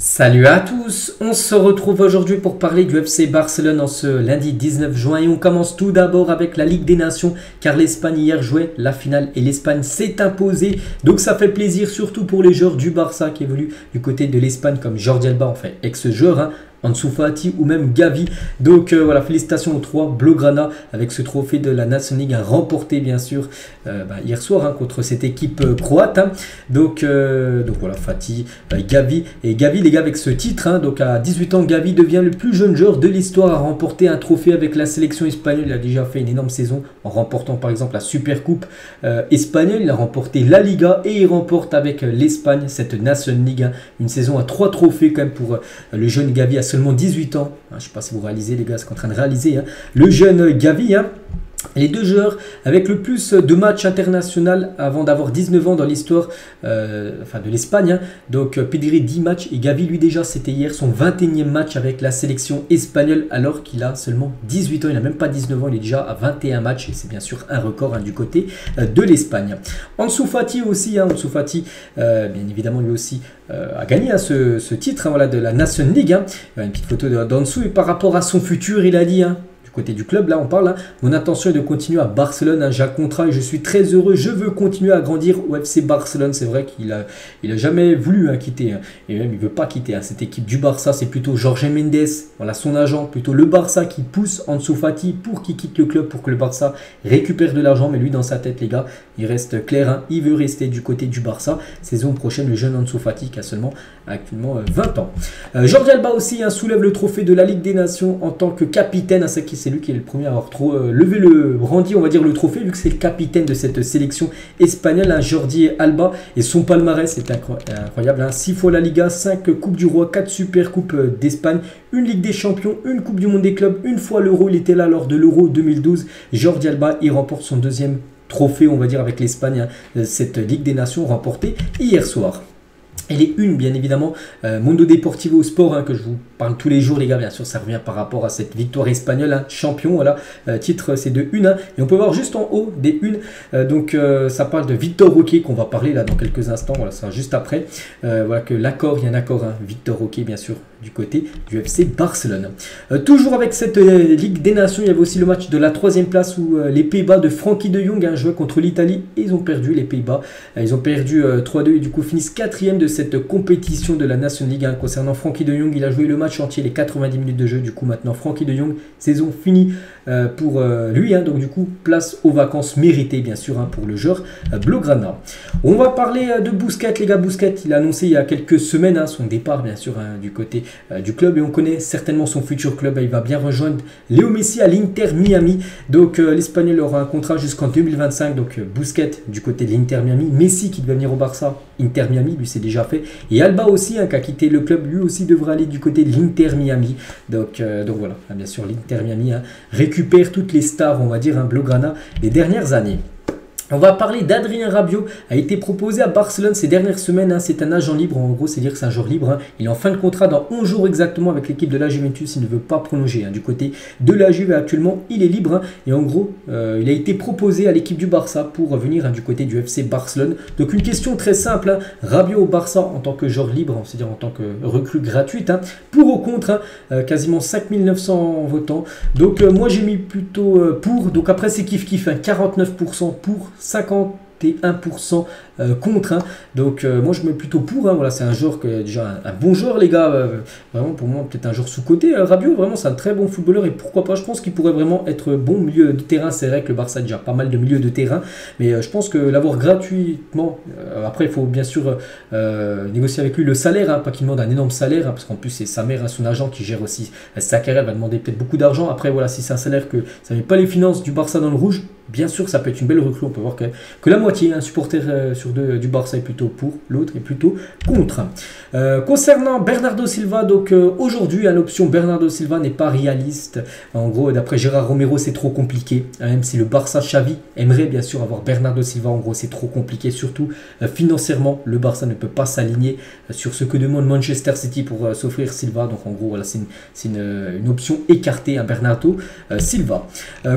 Salut à tous, on se retrouve aujourd'hui pour parler du FC Barcelone en ce lundi 19 juin et on commence tout d'abord avec la Ligue des Nations car l'Espagne hier jouait la finale et l'Espagne s'est imposée, donc ça fait plaisir surtout pour les joueurs du Barça qui évoluent du côté de l'Espagne comme Jordi Alba, enfin ex-joueur, Ansu Fati ou même Gavi. Donc voilà, félicitations aux trois Blaugrana avec ce trophée de la National League remporté bien sûr hier soir contre cette équipe croate. Donc voilà, Fati, Gavi et Gavi les gars avec ce titre. Donc à 18 ans, Gavi devient le plus jeune joueur de l'histoire à remporter un trophée avec la sélection espagnole. Il a déjà fait une énorme saison en remportant par exemple la Supercoupe espagnole. Il a remporté la Liga et il remporte avec l'Espagne cette National League. Une saison à 3 trophées quand même pour le jeune Gavi à seulement 18 ans. Je ne sais pas si vous réalisez les gars ce qu'on est en train de réaliser. Le jeune Gavi. Les deux joueurs avec le plus de matchs internationaux avant d'avoir 19 ans dans l'histoire de l'Espagne. Donc Pedri 10 matchs et Gavi lui déjà c'était hier son 21e match avec la sélection espagnole alors qu'il a seulement 18 ans. Il n'a même pas 19 ans, il est déjà à 21 matchs et c'est bien sûr un record du côté de l'Espagne. Ansu Fati aussi, Ansu Fati bien évidemment lui aussi a gagné ce titre de la National League. Une petite photo d'Ansu et par rapport à son futur il a dit côté du club, là on parle, mon intention est de continuer à Barcelone, j'ai un contrat et je suis très heureux, je veux continuer à grandir au FC Barcelone. C'est vrai qu'il a jamais voulu quitter, et même il veut pas quitter cette équipe du Barça. C'est plutôt Jorge Mendes, voilà son agent, plutôt le Barça qui pousse Ansu Fati pour qu'il quitte le club, pour que le Barça récupère de l'argent, mais lui dans sa tête les gars, il reste clair, il veut rester du côté du Barça. Saison prochaine, le jeune Ansu Fati qui a actuellement 20 ans. Jordi Alba aussi soulève le trophée de la Ligue des Nations en tant que capitaine, c'est lui qui est le premier à avoir levé le brandi, on va dire le trophée, vu que c'est le capitaine de cette sélection espagnole, Jordi Alba, et son palmarès c'est incroyable, 6 fois la Liga, 5 Coupes du Roi, 4 Super Coupes d'Espagne, une Ligue des Champions, une Coupe du Monde des clubs, une fois l'Euro, il était là lors de l'Euro 2012. Jordi Alba, il remporte son deuxième trophée, on va dire, avec l'Espagne, cette Ligue des Nations remportée hier soir. Et les unes, bien évidemment, Mundo Deportivo Sport, que je vous parle tous les jours, les gars, bien sûr, ça revient par rapport à cette victoire espagnole, champion, voilà, titre, c'est de une, et on peut voir juste en haut des unes, ça parle de Victor Roque, qu'on va parler là dans quelques instants, voilà, ça juste après, voilà, que l'accord, il y a un accord, Victor Roque, bien sûr, du côté du FC Barcelone. Toujours avec cette Ligue des Nations, il y avait aussi le match de la 3e place où les Pays-Bas de Frenkie de Jong jouaient contre l'Italie, et ils ont perdu, les Pays-Bas, ils ont perdu 3-2, et du coup finissent 4e de cette compétition de la National League. Concernant Frenkie de Jong, il a joué le match entier, les 90 minutes de jeu. Du coup, maintenant, Frenkie de Jong, saison finie pour lui. Donc, du coup, place aux vacances méritées, bien sûr, pour le joueur Blaugrana. On va parler de Busquets, les gars. Busquets, il a annoncé il y a quelques semaines son départ, bien sûr, du côté du club. Et on connaît certainement son futur club. Il va bien rejoindre Léo Messi à l'Inter Miami. Donc, l'Espagnol aura un contrat jusqu'en 2025. Donc, Busquets du côté de l'Inter Miami. Messi qui devait venir au Barça. Inter Miami, lui, c'est déjà fait. Et Alba aussi, qui a quitté le club, lui aussi devra aller du côté de l'Inter Miami. Donc voilà, bien sûr, l'Inter Miami récupère toutes les stars, on va dire, Blaugrana des dernières années. On va parler d'Adrien Rabiot, a été proposé à Barcelone ces dernières semaines, c'est un agent libre, en gros c'est dire que c'est un joueur libre, il est en fin de contrat dans 11 jours exactement avec l'équipe de la Juventus, il ne veut pas prolonger, du côté de la Juve actuellement il est libre, et en gros il a été proposé à l'équipe du Barça pour venir du côté du FC Barcelone. Donc une question très simple, Rabiot au Barça en tant que joueur libre, c'est-à-dire en tant que recrue gratuite, pour ou contre, quasiment 5900 votants, donc moi j'ai mis plutôt pour, donc après c'est kiff-kiff, 49% pour, 51% contre, donc moi je mets plutôt pour, voilà, c'est un joueur que déjà un bon joueur les gars, vraiment pour moi peut-être un joueur sous-côté, Rabiot vraiment c'est un très bon footballeur et pourquoi pas, je pense qu'il pourrait vraiment être bon milieu de terrain. C'est vrai que le Barça a déjà pas mal de milieux de terrain, mais je pense que l'avoir gratuitement, après il faut bien sûr négocier avec lui le salaire, pas qu'il demande un énorme salaire, parce qu'en plus c'est sa mère, son agent qui gère aussi sa carrière, va demander peut-être beaucoup d'argent. Après voilà, si c'est un salaire que ça met pas les finances du Barça dans le rouge, bien sûr ça peut être une belle recrue. On peut voir que la moitié, un supporter sur deux du Barça est plutôt pour, l'autre est plutôt contre. Concernant Bernardo Silva, donc aujourd'hui l'option Bernardo Silva n'est pas réaliste. En gros, d'après Gérard Romero, c'est trop compliqué, même si le Barça Xavi aimerait bien sûr avoir Bernardo Silva, en gros c'est trop compliqué, surtout financièrement, le Barça ne peut pas s'aligner sur ce que demande Manchester City pour s'offrir Silva. Donc en gros voilà, c'est une option écartée à Bernardo Silva.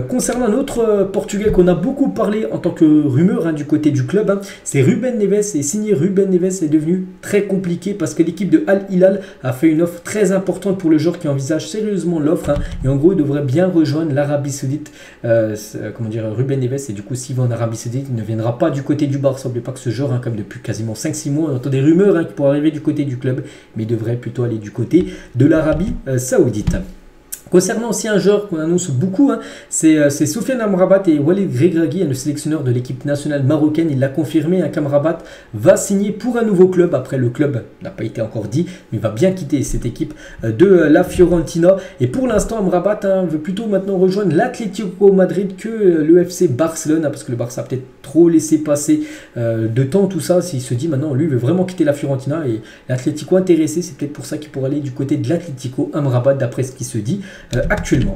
Concernant un autre Portugais Portugais qu'on a beaucoup parlé en tant que rumeur du côté du club, c'est Ruben Neves. Et signer Ruben Neves est devenu très compliqué parce que l'équipe de Al Hilal a fait une offre très importante pour le joueur qui envisage sérieusement l'offre. Et en gros, il devrait bien rejoindre l'Arabie Saoudite. Comment dire, Ruben Neves. Et du coup, s'il va en Arabie Saoudite, il ne viendra pas du côté du Barça. N'oubliez pas que ce joueur, comme depuis quasiment 5-6 mois, on entend des rumeurs qui pourraient arriver du côté du club, mais il devrait plutôt aller du côté de l'Arabie Saoudite. Concernant aussi un joueur qu'on annonce beaucoup, c'est Sofiane Amrabat et Walid Regragui, le sélectionneur de l'équipe nationale marocaine. Il l'a confirmé, qu'Amrabat va signer pour un nouveau club. Après, le club n'a pas été encore dit, mais il va bien quitter cette équipe de la Fiorentina. Et pour l'instant, Amrabat veut plutôt maintenant rejoindre l'Atlético Madrid que le FC Barcelone, parce que le Barça a peut-être trop laissé passer de temps tout ça. S'il se dit maintenant, lui, il veut vraiment quitter la Fiorentina et l'Atlético intéressé, c'est peut-être pour ça qu'il pourrait aller du côté de l'Atlético Amrabat, d'après ce qui se dit. Actuellement.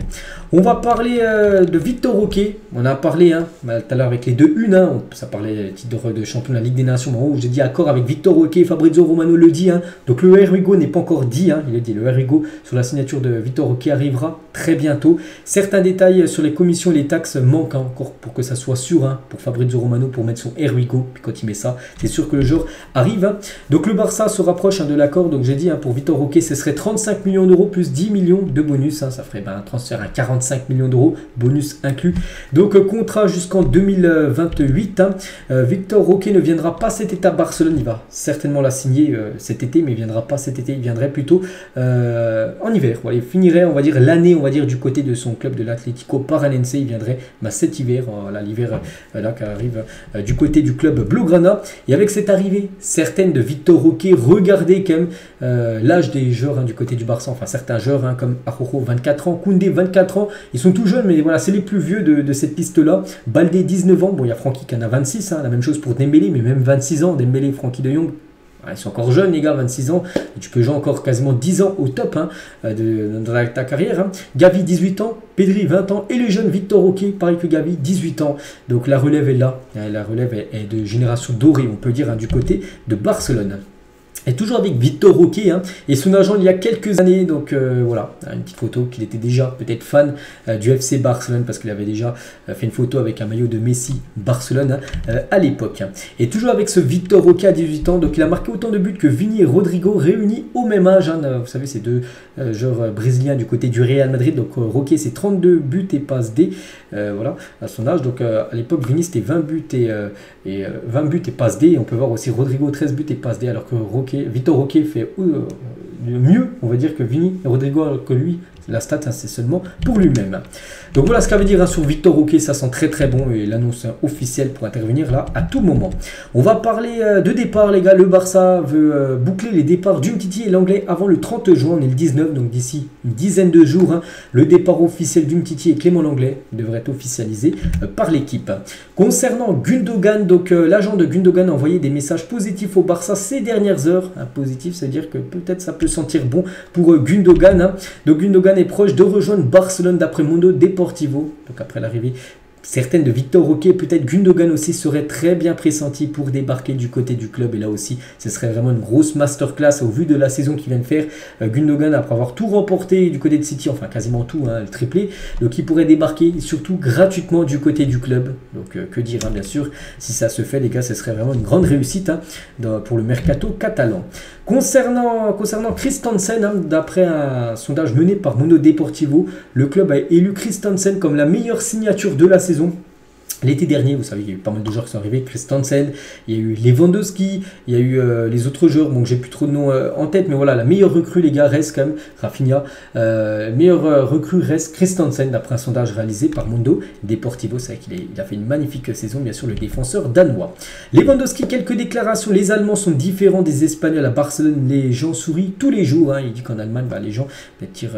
On va parler de Victor Roque. On a parlé tout à l'heure avec les deux unes. Ça parlait titre de champion de la Ligue des Nations. Bon, j'ai dit accord avec Victor Roque. Fabrizio Romano le dit. Donc le Rodrigo n'est pas encore dit. Il a dit le Rodrigo sur la signature de Victor Roque arrivera très bientôt. Certains détails sur les commissions et les taxes manquent encore pour que ça soit sûr pour Fabrizio Romano pour mettre son Rodrigo. Puis quand il met ça, c'est sûr que le jour arrive. Donc le Barça se rapproche de l'accord. Donc j'ai dit pour Victor Roque, ce serait 35 millions d'euros plus 10 millions de bonus. Ça ferait un transfert à 45 millions d'euros, bonus inclus. Donc contrat jusqu'en 2028. Victor Roque ne viendra pas cet été à Barcelone. Il va certainement la signer cet été, mais il ne viendra pas cet été. Il viendrait plutôt en hiver. Voilà, il finirait, on va dire, l'année, on va dire, du côté de son club de l'Atlético Paranense. Il viendrait cet hiver, l'hiver là qui arrive du côté du club Blaugrana. Et avec cette arrivée certaine de Victor Roque, regardez quand même l'âge des joueurs du côté du Barça. Enfin, certains joueurs comme Araujo, 24 ans, Koundé 24 ans, ils sont tout jeunes, mais voilà, c'est les plus vieux de cette piste-là. Baldé 19 ans, bon, il y a Frenkie qui en a 26, la même chose pour Dembélé, mais même 26 ans, Dembélé, Frenkie de Jong, ils sont encore jeunes les gars, 26 ans, et tu peux jouer encore quasiment 10 ans au top de ta carrière. Gavi 18 ans, Pedri 20 ans, et le jeune Victor Roque, pareil que Gavi, 18 ans. Donc la relève est là, la relève est de génération dorée, on peut dire, du côté de Barcelone. Et toujours avec Victor Roque et son agent il y a quelques années. Donc voilà, une petite photo qu'il était déjà peut-être fan du FC Barcelone parce qu'il avait déjà fait une photo avec un maillot de Messi Barcelone à l'époque. Et toujours avec ce Victor Roque à 18 ans, donc il a marqué autant de buts que Vini et Rodrigo réunis au même âge. Vous savez, ces deux joueurs brésiliens du côté du Real Madrid. Donc Roque c'est 32 buts et passes D, voilà, à son âge. Donc à l'époque Vini c'était 20 buts et 20 buts et passes D. Et on peut voir aussi Rodrigo 13 buts et passes D, alors que Victor Roque fait mieux, on va dire, que Vini et Rodrigo, alors que lui, la stat, c'est seulement pour lui-même. Donc voilà ce qu'à dire sur Victor Roque, ça sent très très bon et l'annonce officielle pour intervenir là à tout moment. On va parler de départ les gars, le Barça veut boucler les départs d'Umtiti et l'Anglais avant le 30 juin, on est le 19, donc d'ici une dizaine de jours, le départ officiel d'Umtiti et Clément Lenglet devrait être officialisé par l'équipe. Concernant Gundogan, donc l'agent de Gundogan a envoyé des messages positifs au Barça ces dernières heures. Positif, c'est-à-dire que peut-être ça peut sentir bon pour Gundogan. Donc Gundogan est proche de rejoindre Barcelone d'après Mundo Deportivo. Donc après l'arrivée certaines de Victor Roque, peut-être Gundogan aussi serait très bien pressenti pour débarquer du côté du club. Et là aussi, ce serait vraiment une grosse masterclass au vu de la saison qu'il vient de faire. Gundogan, après avoir tout remporté du côté de City, enfin quasiment tout, le triplé, donc il pourrait débarquer surtout gratuitement du côté du club. Donc que dire, bien sûr, si ça se fait les gars, ce serait vraiment une grande réussite pour le mercato catalan. Concernant Christensen, d'après un sondage mené par Mundo Deportivo, le club a élu Christensen comme la meilleure signature de la saison. L'été dernier, vous savez, il y a eu pas mal de joueurs qui sont arrivés. Christensen, il y a eu Lewandowski, il y a eu les autres joueurs. Bon, j'ai plus trop de noms en tête, mais voilà, la meilleure recrue, les gars, reste quand même Rafinha. Meilleure recrue reste Christensen, d'après un sondage réalisé par Mundo Deportivo. C'est vrai qu'il a fait une magnifique saison, bien sûr, le défenseur danois. Lewandowski, quelques déclarations. Les Allemands sont différents des Espagnols à Barcelone. Les gens sourient tous les jours. Il dit qu'en Allemagne, les gens tirent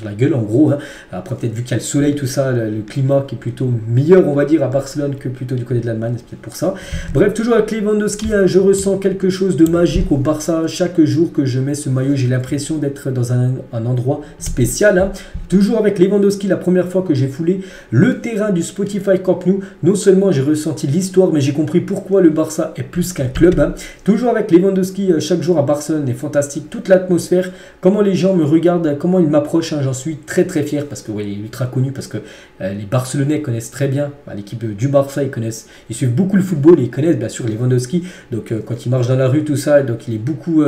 la gueule en gros. Après peut-être vu qu'il y a le soleil, tout ça, le climat qui est plutôt meilleur on va dire à Barcelone que plutôt du côté de l'Allemagne, c'est peut-être pour ça. Bref, toujours avec Lewandowski, je ressens quelque chose de magique au Barça. Chaque jour que je mets ce maillot, j'ai l'impression d'être dans un endroit spécial. Toujours avec Lewandowski, la première fois que j'ai foulé le terrain du Spotify Camp Nou, non seulement j'ai ressenti l'histoire, mais j'ai compris pourquoi le Barça est plus qu'un club. Hein. Toujours avec Lewandowski, chaque jour à Barcelone est fantastique, toute l'atmosphère, comment les gens me regardent, comment ils m'approchent, hein, j'en suis très très fier parce que ouais, il est ultra connu, parce que les Barcelonais connaissent très bien l'équipe du Barça, ils suivent beaucoup le football et ils connaissent bien sûr Lewandowski, donc quand il marche dans la rue, tout ça, donc il est beaucoup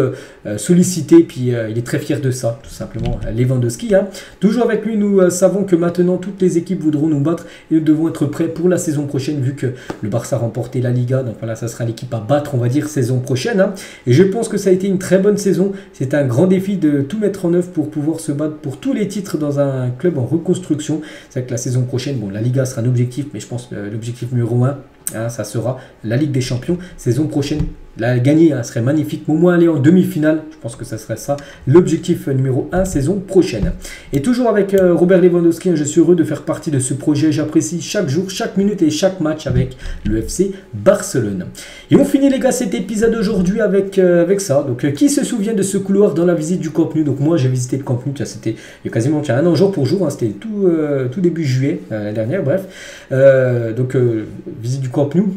sollicité, puis il est très fier de ça, tout simplement, Lewandowski. Hein. Toujours avec lui, nous savons que maintenant toutes les équipes voudront nous battre et nous devons être prêts pour la saison prochaine vu que le Barça a remporté la Liga, donc voilà, ça sera l'équipe à battre, on va dire, saison prochaine. Hein. Et je pense que ça a été une très bonne saison, c'est un grand défi de tout mettre en œuvre pour pouvoir se battre pour tous les titres dans un club en reconstruction. C'est vrai que la saison prochaine, bon, la Liga sera un objectif, mais je pense que l'objectif numéro 1, hein, ça sera la Ligue des Champions saison prochaine. La gagner, hein, serait magnifique, mais au moins aller en demi-finale, je pense que ça serait ça l'objectif numéro 1 saison prochaine. Et toujours avec Robert Lewandowski, hein, je suis heureux de faire partie de ce projet, j'apprécie chaque jour, chaque minute et chaque match avec le FC Barcelone. Et on finit les gars cet épisode aujourd'hui avec ça. Donc qui se souvient de ce couloir dans la visite du Camp Nou? Donc moi j'ai visité le Camp Nou, c'était il y a quasiment un an jour pour jour, hein, c'était tout début juillet l'année dernière, bref. Visite du Camp Nou.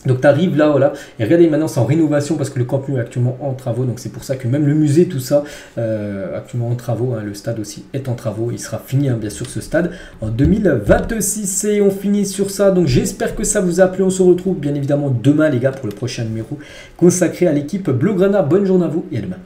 Donc tu arrives là, voilà, et regardez maintenant c'est en rénovation parce que le Camp Nou est actuellement en travaux, donc c'est pour ça que même le musée, tout ça, actuellement en travaux, hein, le stade aussi est en travaux, il sera fini hein, bien sûr ce stade en 2026 et on finit sur ça, donc j'espère que ça vous a plu, on se retrouve bien évidemment demain les gars pour le prochain numéro consacré à l'équipe Blaugrana, bonne journée à vous et à demain.